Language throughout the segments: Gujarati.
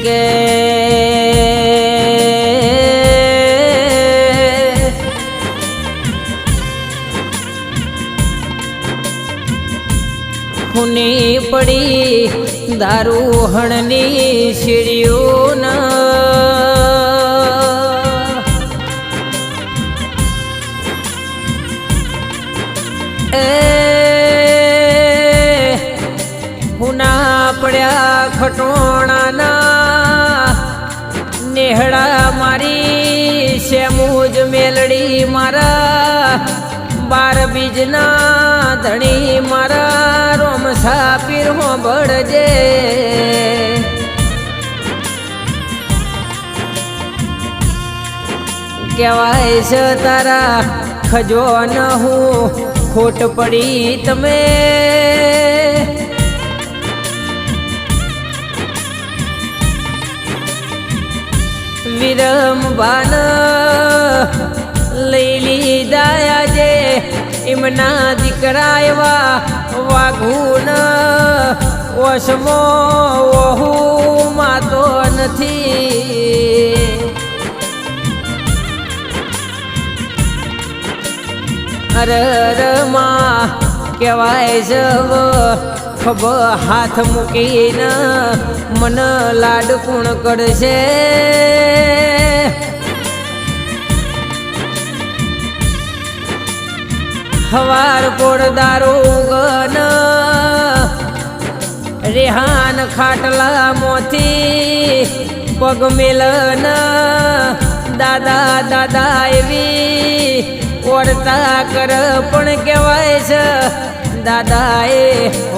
કે ખૂની પડી દારૂ હણની સીડીઓ હુના પડ્યા ખટોણાના નેહડા મારી શેમુજ મેલડી મારા બાર બીજના ધણી મારા રોમસા પીર હોંભળજે કહેવાય છે તારા ખજો ન હું ખોટ પડી તમે વિરમ બાન લઈ લીધા આજે એમના દીકરા એવા વાઘુન ઓસમો ઓહુ માતો નથી અરરમાં કહેવાય જવ ખબ હાથ મૂકીને મન લાડ કુણ કરશે હવાર પોળદારો ગન રેહાન ખાટલા મોથી પગ મેલન દાદા દાદા એવી ઓરતા કર પણ કહેવાય છે દાદાએ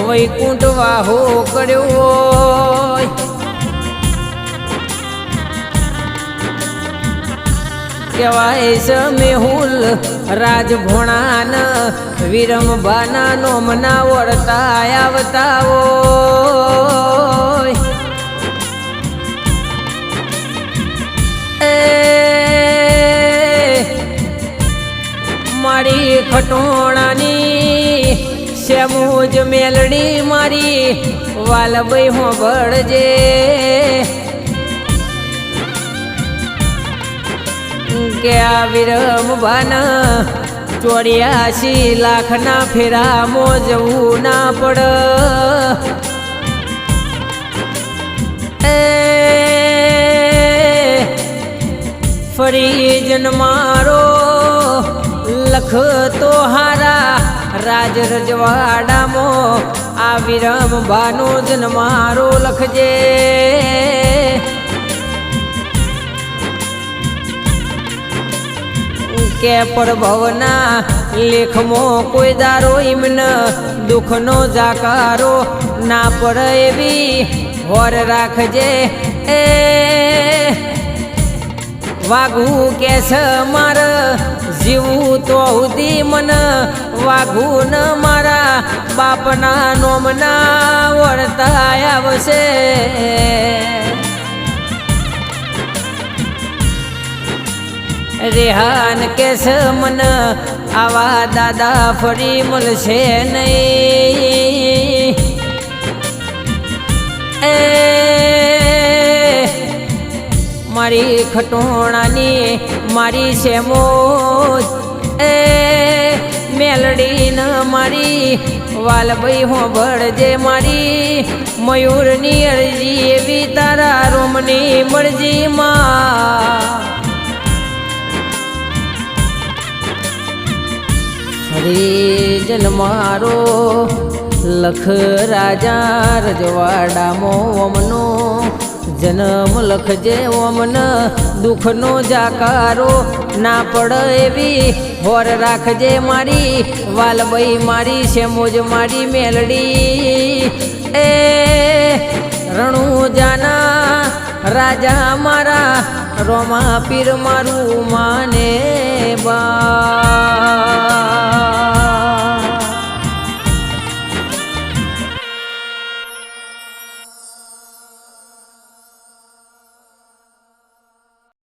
વૈકુંઠ વાહો કર્યો કહેવાય છે મેહુલ રાજભોણાન વિરમ બાના નોમના વળતા આવતા હોય મારી ખટોણાની શેમુજ મેલડી મારી વાલભાઈ હોંભળજે કે આ વિરમ બાના 84 લાખના ફેરામાં જવું ના પડ ફરી જન્મારો લખ તો હારા રાજ રજવાડામાં આ વિરમ બાનો જન્મારો લખજે કે પ્રભવના લેખમાં કોઈ દારો એમને દુઃખનો જાકારો ના પડે એવી હોર રાખજે એ વાઘુ કે છે માર જીવું તો સુધી મન વાઘુ ન મારા બાપના નોમના વળતા આવશે રેહાન કેસ મન આવા દાદા ફરી મળશે નહીં મારી ખટોણાની મારી શેમોજ મેલડી ન મારી વાલભાઈ હોંભળજે મારી મયુરની અરજી એવી તારા રોમની મરજી માં હરિજન મારો લખ રાજા રજવાડામાં ઓમનો જન્મ લખજે ઓમન દુઃખનો જાકારો ના પડે એવી હોર રાખજે મારી વાલભાઈ મારી શેમોજ મારી મેલડી એ રણુજાના રાજા મારા રોમા પીર મારું માને બા